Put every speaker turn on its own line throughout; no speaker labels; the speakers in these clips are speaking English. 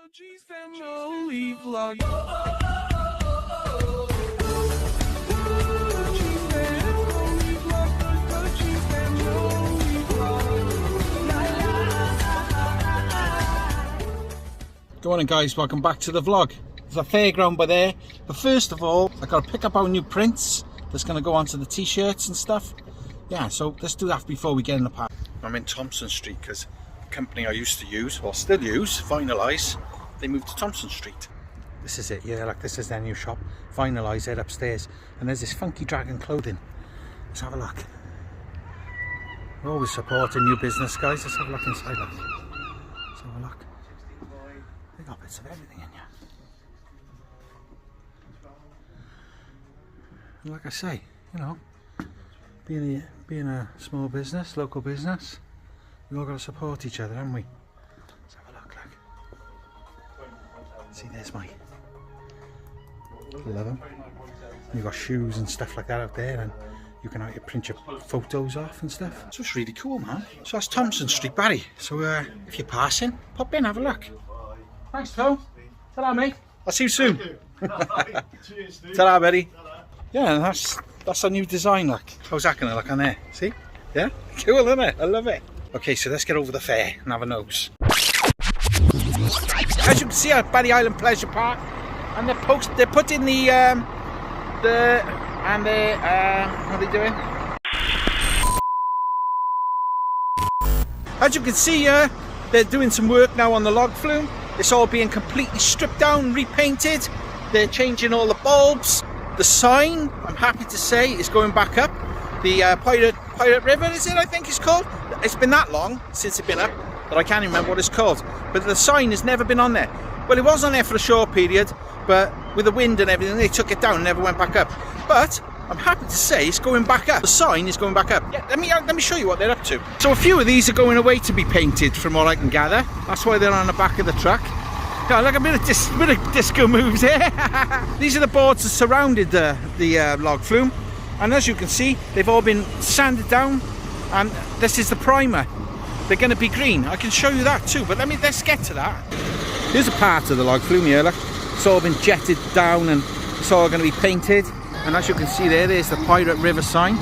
Family vlog. Good morning guys, welcome back to the vlog. There's a fairground by there, but first of all I gotta pick up our new prints that's gonna go onto the t-shirts and stuff. Yeah, so let's do that before we get in the park. I'm in Thompson Street because the company I used to use, or still use, Finalise, they moved to Thompson Street. This is it, yeah, like this is their new shop, Finalise, they're upstairs, and there's this funky dragon clothing. Let's have a look. We're always supporting new business, guys. Let's have a look inside. Let's have a look. They got bits of everything in here. And like I say, you know, being a small business, local business, we all got to support each other, haven't we? Let's have a look, see, there's my, love them. You've got shoes and stuff like that out there, and you can print your photos off and stuff. So it's really cool, man. So that's Thompson Street, Barry. So if you're passing, pop in, have a look. Thanks, Phil. Ta-ra, mate. I'll see you soon. Ta-ra, buddy. Yeah, that's a new design, look. How's that going to look on there? See? Yeah? Cool, isn't it? I love it. Okay, so let's get over the fair and have a nose. As you can see at Barry Island Pleasure Park, and they're putting the what are they doing? As you can see here, they're doing some work now on the log flume. It's all being completely stripped down, repainted. They're changing all the bulbs. The sign, I'm happy to say, is going back up. The Pirate River, is it, I think it's called? It's been that long since it's been up that I can't even remember what it's called. But the sign has never been on there. Well, it was on there for a short period, but with the wind and everything, they took it down and never went back up. But I'm happy to say it's going back up. The sign is going back up. Yeah, let me show you what they're up to. So a few of these are going away to be painted, from what I can gather. That's why they're on the back of the truck. Yeah, like a bit of disco moves here. These are the boards that surrounded the log flume, and as you can see, they've all been sanded down, and this is the primer. They're going to be green. I can show you that too, but let's get to that. Here's a part of the log flume here, look. It's all been jetted down and it's all going to be painted. And as you can see there's the Pirate River sign.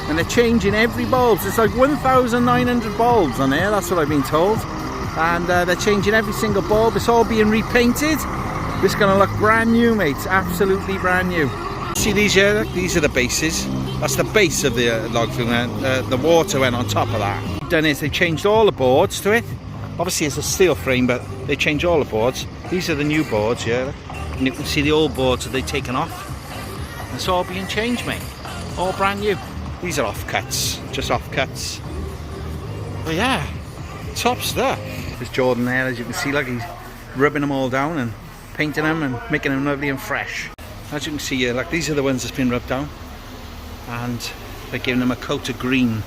And they're changing every bulb. It's like 1,900 bulbs on there, that's what I've been told. And they're changing every single bulb. It's all being repainted. It's going to look brand new, mates. Absolutely brand new. See these here? Look, these are the bases. That's the base of the log flume. The water went on top of that. What they've done is they changed all the boards to it. Obviously it's a steel frame, but they change all the boards. These are the new boards here, and you can see the old boards that they've taken off. It's all being changed, mate. All brand new. These are offcuts, just offcuts. But yeah, top stuff. There's Jordan there, as you can see, like he's rubbing them all down and painting them and making them lovely and fresh. As you can see here, like these are the ones that's been rubbed down, and they're giving them a coat of green.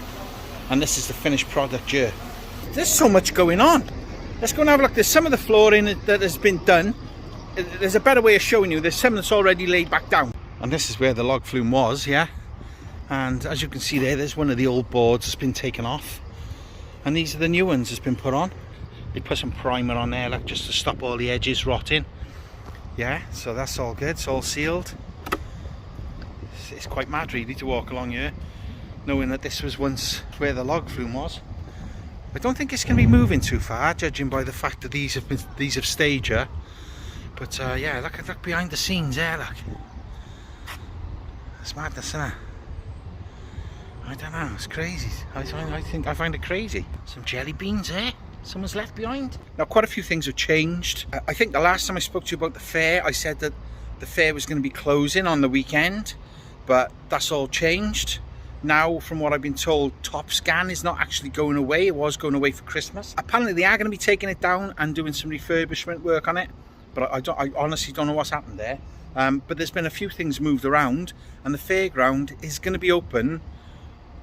And this is the finished product here. There's so much going on. Let's go and have a look. There's some of the flooring that has been done. There's a better way of showing you. There's some that's already laid back down. And this is where the log flume was, yeah. And as you can see there's one of the old boards that's been taken off. And these are the new ones that's been put on. They put some primer on there, like just to stop all the edges rotting. Yeah, so that's all good. It's all sealed. It's quite mad really to walk along here, knowing that this was once where the log flume was. I don't think it's going to be moving too far, judging by the fact that these have stayed here. But yeah, look behind the scenes there, look. It's madness, isn't it? I don't know, it's crazy. I find it crazy. Some jelly beans there, someone's left behind. Now quite a few things have changed. I think the last time I spoke to you about the fair, I said that the fair was going to be closing on the weekend, but that's all changed. Now, from what I've been told, Top Scan is not actually going away. It was going away for Christmas. Apparently they are going to be taking it down and doing some refurbishment work on it, but I honestly don't know what's happened there. But there's been a few things moved around, and the fairground is going to be open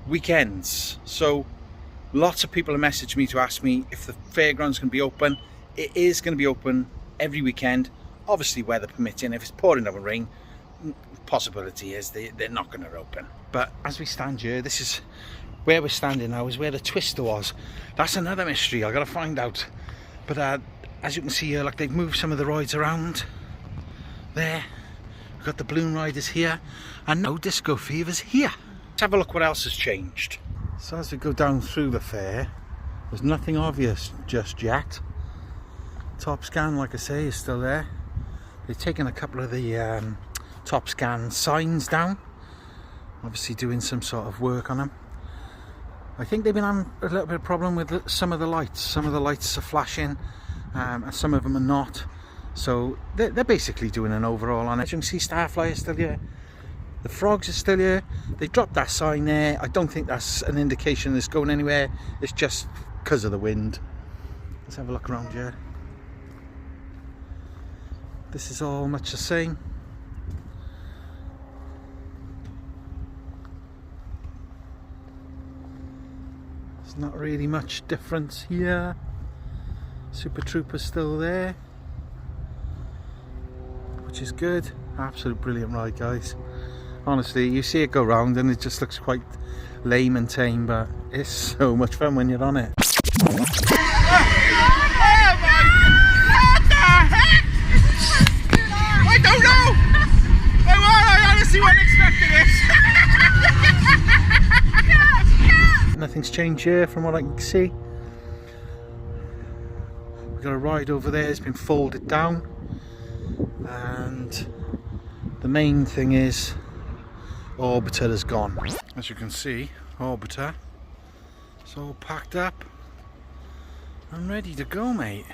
weekends. So lots of people have messaged me to ask me if the fairground's going to be open. It is going to be open every weekend, obviously weather permitting. If it's pouring down rain, possibility is they're not going to open. But as we stand here, this is where we're standing now, is where the twister was. That's another mystery. I've got to find out. But as you can see here, like they've moved some of the rides around there. We've got the balloon riders here, and now Disco Fever's here. Let's have a look what else has changed. So as we go down through the fair, there's nothing obvious just yet. Top Scan, like I say, is still there. They've taken a couple of the Top Scan signs down, obviously doing some sort of work on them. I think they've been having a little bit of problem with some of the lights. Some of the lights are flashing, and some of them are not. So they're basically doing an overhaul on it. As you can see, Starfly is still here. The frogs are still here. They dropped that sign there. I don't think that's an indication it's going anywhere. It's just because of the wind. Let's have a look around here. This is all much the same. There's not really much difference here. Super Trooper's still there, which is good. Absolute brilliant ride, guys. Honestly, you see it go round and it just looks quite lame and tame, but it's so much fun when you're on it.
I don't know! I honestly wasn't expecting this!
Nothing's changed here from what I can see. We've got a ride over there, it's been folded down. And the main thing is Orbital is gone. As you can see, Orbital is all packed up and ready to go, mate.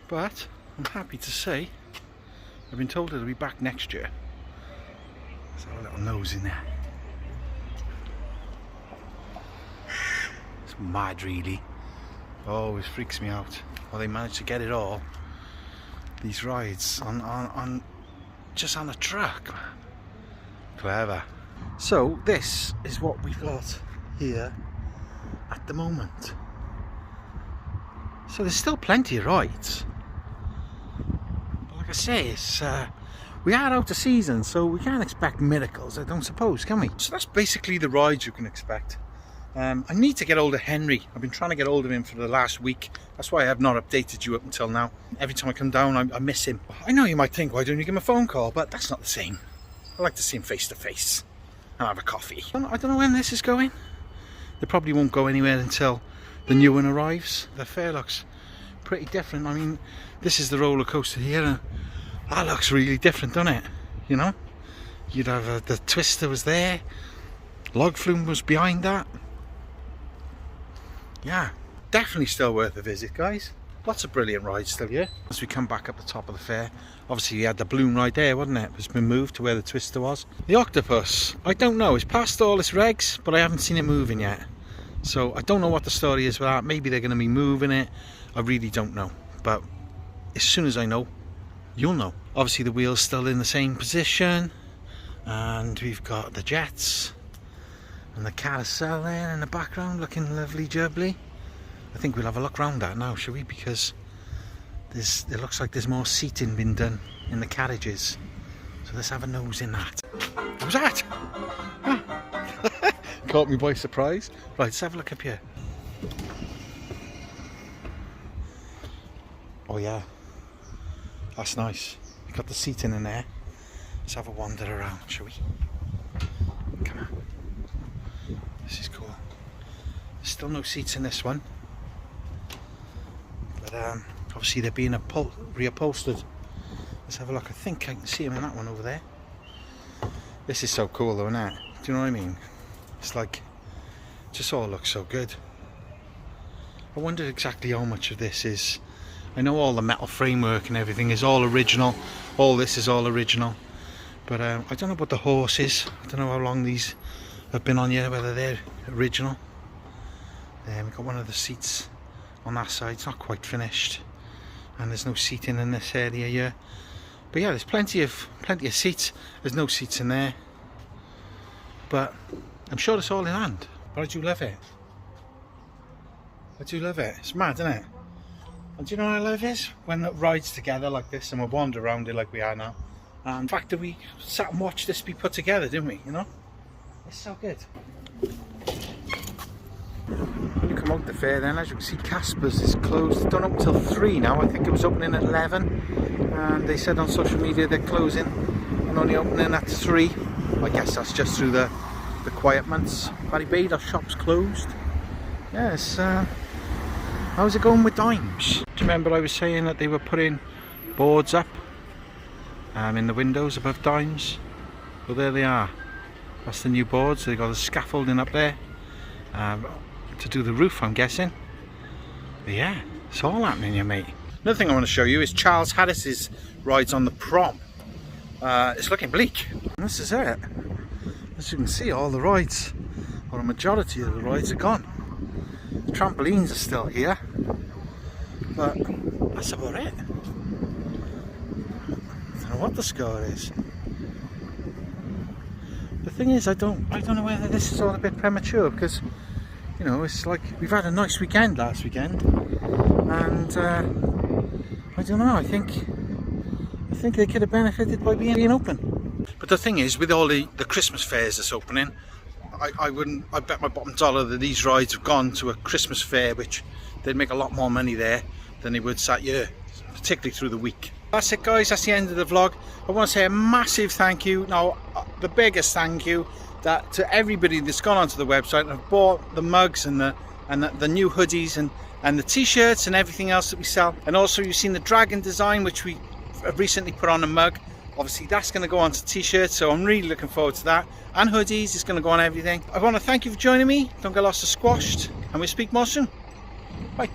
But I'm happy to say I've been told it'll be back next year. Let's have a little nose in there. It's mad, really. Always freaks me out. Well, they managed to get it all. These rides on just on a truck, man. Clever. So this is what we've got here at the moment. So there's still plenty of rides. But like I say, it's we are out of season, so we can't expect miracles, I don't suppose, can we? So that's basically the rides you can expect. I need to get hold of Henry. I've been trying to get hold of him for the last week. That's why I have not updated you up until now. Every time I come down, I miss him. I know you might think, why don't you give him a phone call? But that's not the same. I like to see him face to face and have a coffee. I don't know when this is going. They probably won't go anywhere until the new one arrives. The fair looks pretty different. I mean, this is the roller coaster here, and that looks really different, doesn't it? You know, you'd have the Twister was there, Log Flume was behind that. Yeah, definitely still worth a visit, guys. Lots of brilliant rides still here. As we come back up the top of the fair, obviously you had the balloon ride there, wasn't it? It's been moved to where the Twister was. The octopus, I don't know, it's past all its regs, but I haven't seen it moving yet. So I don't know what the story is with that. Maybe they're going to be moving it. I really don't know. But as soon as I know, you'll know. Obviously the wheel's still in the same position. And we've got the jets. And the carousel there in the background looking lovely jubbly. I think we'll have a look round that now, shall we? Because it looks like there's more seating been done in the carriages. So let's have a nose in that. What was that? Huh. Caught me by surprise. Right, let's have a look up here. Oh yeah, that's nice. We've got the seating in there. Let's have a wander around, shall we? Come on. This is cool. There's still no seats in this one. But obviously they're being reupholstered. Let's have a look. I think I can see them in that one over there. This is so cool though, isn't it? Do you know what I mean? It's like, just all looks so good. I wonder exactly how much of this is. I know all the metal framework and everything is all original. All this is all original. But I don't know about the horses. I don't know how long these have been on here, whether they're original. We've got one of the seats on that side. It's not quite finished. And there's no seating in this area here. But yeah, there's plenty of seats. There's no seats in there. But I'm sure it's all in hand. But I do love it. I do love it. It's mad, isn't it? And do you know what I love is? When it rides together like this and we wander around it like we are now. And the fact that we sat and watched this be put together, didn't we? You know? It's so good. When you come promote the fair then. As you can see, Casper's is closed. It's don't open till 3 now. I think it was opening at 11, and they said on social media they're closing and only opening at 3. I guess that's just through the quiet months. Barry Bay, our shop's closed. Yes. How's it going with Dimes? Do you remember I was saying that they were putting boards up in the windows above Dimes? Well, there they are. That's the new boards. They've got the scaffolding up there to do the roof, I'm guessing. But yeah, it's all happening here, mate. Another thing I want to show you is Charles Harris's rides on the prom. It's looking bleak. And this is it. As you can see, all the rides, or a majority of the rides, are gone. The trampolines are still here, but that's about it. I don't know what the score is. The thing is, I don't know whether this is all a bit premature, because you know, it's like we've had a nice weekend last weekend, and I don't know. I think they could have benefited by being open. But the thing is, with all the Christmas fairs that's opening, I bet my bottom dollar that these rides have gone to a Christmas fair, which they'd make a lot more money there than they would sat here, particularly through the week. That's it, guys. That's the end of the vlog. I want to say a massive thank you. Now, the biggest thank you to everybody that's gone onto the website and have bought the mugs and the new hoodies and the t-shirts and everything else that we sell. And also, you've seen the dragon design, which we have recently put on a mug. Obviously, that's going to go onto t-shirts, so I'm really looking forward to that. And hoodies, it's going to go on everything. I want to thank you for joining me. Don't get lost or squashed, and we'll speak more soon. Bye.